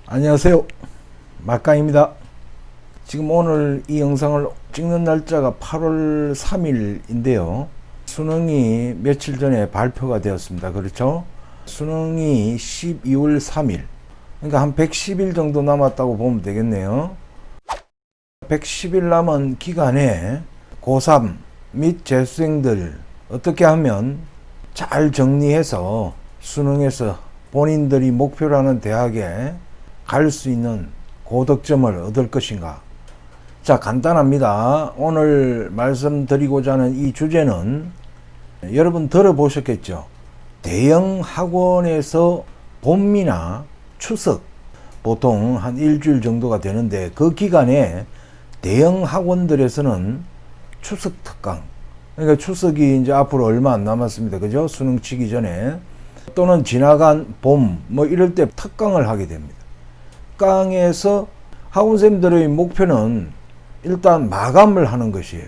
안녕하세요, 막강입니다. 지금 오늘 이 영상을 찍는 날짜가 8월 3일인데요 수능이 며칠 전에 발표가 되었습니다. 그렇죠? 수능이 12월 3일, 그러니까 한 110일 정도 남았다고 보면 되겠네요. 110일 남은 기간에 고3 및 재수생들 어떻게 하면 잘 정리해서 수능에서 본인들이 목표로 하는 대학에 갈 수 있는 고득점을 얻을 것인가. 자, 간단합니다. 오늘 말씀드리고자 하는 이 주제는 여러분 들어보셨겠죠? 대형 학원에서 봄이나 추석, 보통 한 일주일 정도가 되는데 그 기간에 대형 학원들에서는 추석 특강, 그러니까 추석이 이제 앞으로 얼마 안 남았습니다. 그죠? 수능 치기 전에 또는 지나간 봄 뭐 이럴 때 특강을 하게 됩니다. 특강에서 학원생들의 목표는 일단 마감을 하는 것이에요.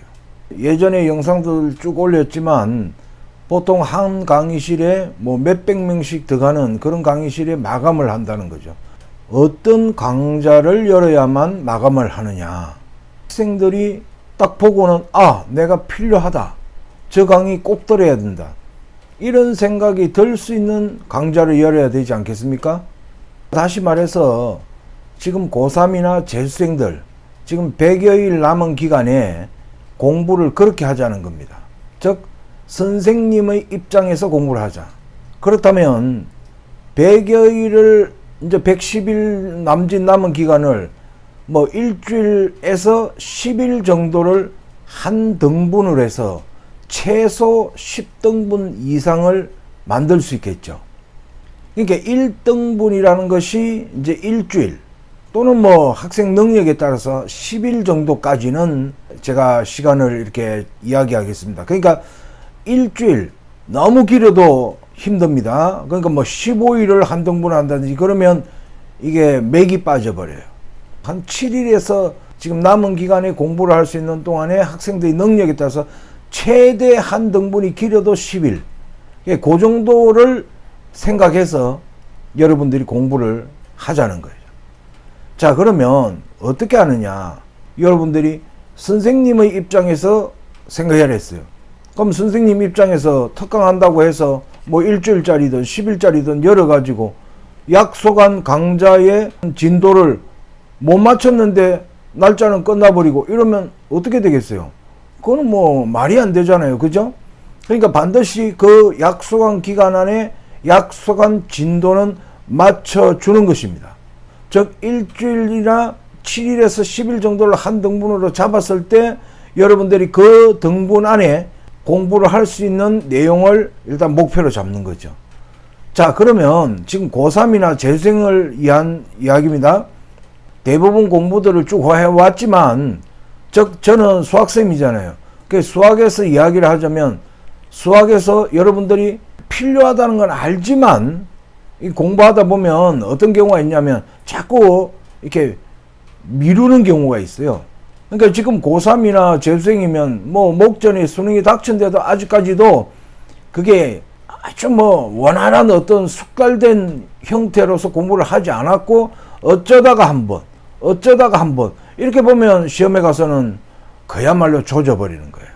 예전에 영상들 쭉 올렸지만 보통 한 강의실에 뭐 몇백 명씩 들어가는 그런 강의실에 마감을 한다는 거죠. 어떤 강좌를 열어야만 마감을 하느냐. 학생들이 딱 보고는 내가 필요하다. 저 강의 꼭 들어야 된다. 이런 생각이 들 수 있는 강좌를 열어야 되지 않겠습니까? 다시 말해서 지금 고3이나 재수생들 지금 100여일 남은 기간에 공부를 그렇게 하자는 겁니다. 즉 선생님의 입장에서 공부를 하자. 그렇다면 100여일을 이제 110일 남짓 남은 기간을 뭐 일주일에서 10일 정도를 한 등분을 해서 최소 10등분 이상을 만들 수 있겠죠. 그러니까 1등분이라는 것이 이제 일주일 또는 뭐 학생 능력에 따라서 10일 정도까지는 제가 시간을 이렇게 이야기하겠습니다. 그러니까 일주일 너무 길어도 힘듭니다. 그러니까 뭐 15일을 한 등분 한다든지 그러면 이게 맥이 빠져버려요. 한 7일에서 지금 남은 기간에 공부를 할 수 있는 동안에 학생들의 능력에 따라서 최대 한 등분이 길어도 10일. 그 정도를 생각해서 여러분들이 공부를 하자는 거예요. 자, 그러면 어떻게 하느냐. 여러분들이 선생님의 입장에서 생각해야 했어요. 그럼 선생님 입장에서 특강한다고 해서 뭐 일주일짜리든 10일짜리든 열어가지고 약속한 강좌의 진도를 못 맞췄는데 날짜는 끝나버리고 이러면 어떻게 되겠어요? 그거는 뭐 말이 안 되잖아요. 그죠? 그러니까 반드시 그 약속한 기간 안에 약속한 진도는 맞춰주는 것입니다. 즉 일주일이나 7일에서 10일 정도를 한 등분으로 잡았을 때 여러분들이 그 등분 안에 공부를 할 수 있는 내용을 일단 목표로 잡는 거죠. 자, 그러면 지금 고3이나 재수생을 위한 이야기입니다. 대부분 공부들을 쭉 해왔지만 즉 저는 수학생이잖아요. 그래서 수학에서 이야기를 하자면 수학에서 여러분들이 필요하다는 건 알지만 이 공부하다 보면 어떤 경우가 있냐면 자꾸 이렇게 미루는 경우가 있어요. 그러니까 지금 고3이나 재수생이면 뭐 목전에 수능이 닥쳤는데도 아직까지도 그게 아주 뭐 원활한 어떤 숙달된 형태로서 공부를 하지 않았고 어쩌다가 한번 이렇게 보면 시험에 가서는 그야말로 조져버리는 거예요.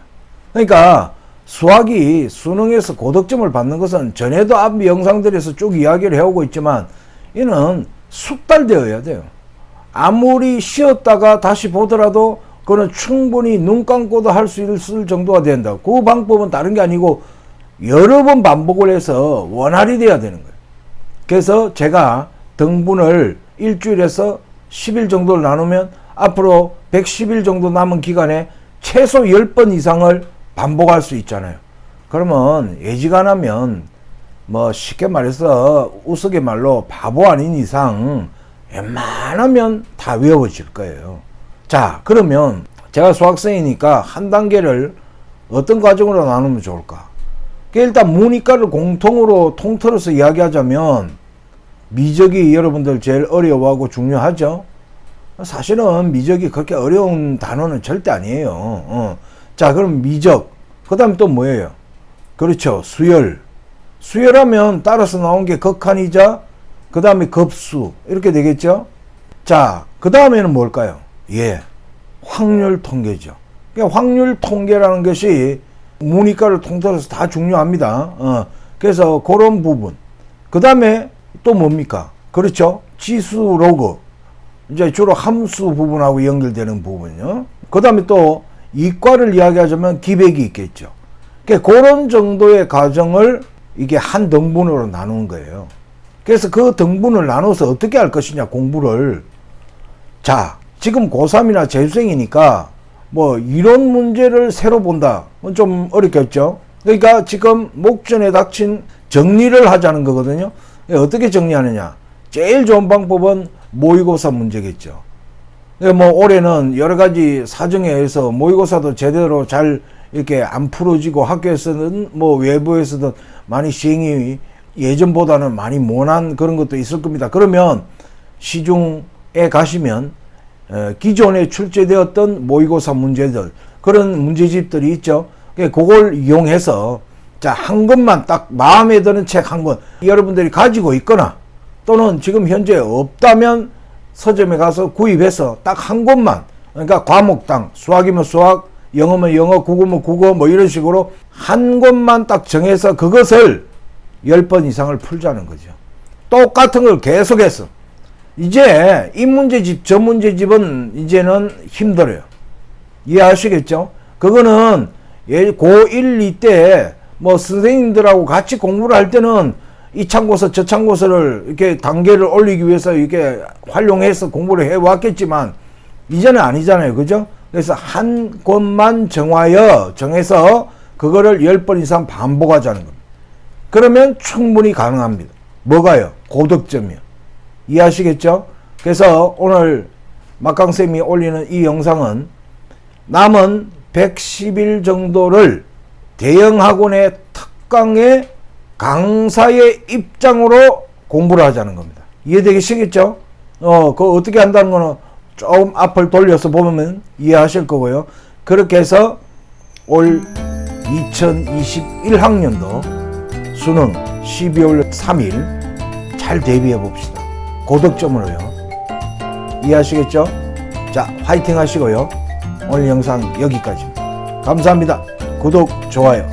그러니까 수학이 수능에서 고득점을 받는 것은 전에도 앞 영상들에서 쭉 이야기를 해오고 있지만 이는 숙달되어야 돼요. 아무리 쉬었다가 다시 보더라도 그거는 충분히 눈 감고도 할 수 있을 정도가 된다. 그 방법은 다른 게 아니고 여러 번 반복을 해서 원활히 돼야 되는 거예요. 그래서 제가 등분을 일주일에서 10일 정도를 나누면 앞으로 110일 정도 남은 기간에 최소 10번 이상을 반복할 수 있잖아요. 그러면 예지간하면 뭐 쉽게 말해서 우스갯말로 바보 아닌 이상 웬만하면 다 외워질 거예요. 자, 그러면 제가 수학생이니까 한 단계를 어떤 과정으로 나누면 좋을까? 일단 문이과를 공통으로 통틀어서 이야기하자면 미적이 여러분들 제일 어려워하고 중요하죠. 사실은 미적이 그렇게 어려운 단어는 절대 아니에요. 자, 그럼 미적. 그 다음에 또 뭐예요? 그렇죠. 수열. 수열하면 따라서 나온 게 극한이자 그 다음에 급수 이렇게 되겠죠. 자, 그 다음에는 뭘까요? 예, 확률 통계죠. 그러니까 확률 통계라는 것이 문이과를 통틀어서 다 중요합니다. 그래서 그런 부분. 그 다음에 또 뭡니까? 그렇죠. 지수 로그. 이제 주로 함수 부분하고 연결되는 부분이요. 그 다음에 또 이과를 이야기하자면 기백이 있겠죠. 그러니까 그런 정도의 과정을 이게 한 등분으로 나누는 거예요. 그래서 그 등분을 나눠서 어떻게 할 것이냐, 공부를. 자, 지금 고3이나 재수생이니까 뭐 이런 문제를 새로 본다. 좀 어렵겠죠. 그러니까 지금 목전에 닥친 정리를 하자는 거거든요. 어떻게 정리하느냐. 제일 좋은 방법은 모의고사 문제겠죠. 뭐 올해는 여러 가지 사정에 의해서 모의고사도 제대로 잘 이렇게 안 풀어지고 학교에서는 뭐 외부에서든 많이 시행이 예전보다는 많이 모난 그런 것도 있을 겁니다. 그러면 시중에 가시면 기존에 출제되었던 모의고사 문제들, 그런 문제집들이 있죠. 그걸 이용해서 자, 한 권만 딱 마음에 드는 책 한 권 여러분들이 가지고 있거나 또는 지금 현재 없다면 서점에 가서 구입해서 딱 한 권만, 그러니까 과목당 수학이면 수학, 영어면 영어, 국어면 국어 뭐 이런 식으로 한 권만 딱 정해서 그것을 10번 이상을 풀자는 거죠. 똑같은 걸 계속해서. 이제 이 문제집 저 문제집은 이제는 힘들어요. 이해하시겠죠? 그거는 고1, 2 때 뭐 선생님들하고 같이 공부를 할 때는 이 참고서 저 참고서를 이렇게 단계를 올리기 위해서 이렇게 활용해서 공부를 해왔겠지만 이제는 아니잖아요. 그죠? 그래서 한 권만 정해서 그거를 10번 이상 반복하자는 겁니다. 그러면 충분히 가능합니다. 뭐가요? 고득점이요. 이해하시겠죠? 그래서 오늘 막강쌤이 올리는 이 영상은 남은 110일 정도를 대형학원의 특강의 강사의 입장으로 공부를 하자는 겁니다. 이해되시겠죠? 그거 어떻게 한다는 거는 조금 앞을 돌려서 보면 이해하실 거고요. 그렇게 해서 올 2021학년도 수능 12월 3일 잘 대비해 봅시다. 고득점으로요. 이해하시겠죠? 자, 화이팅 하시고요. 오늘 영상 여기까지입니다. 감사합니다. 구독, 좋아요.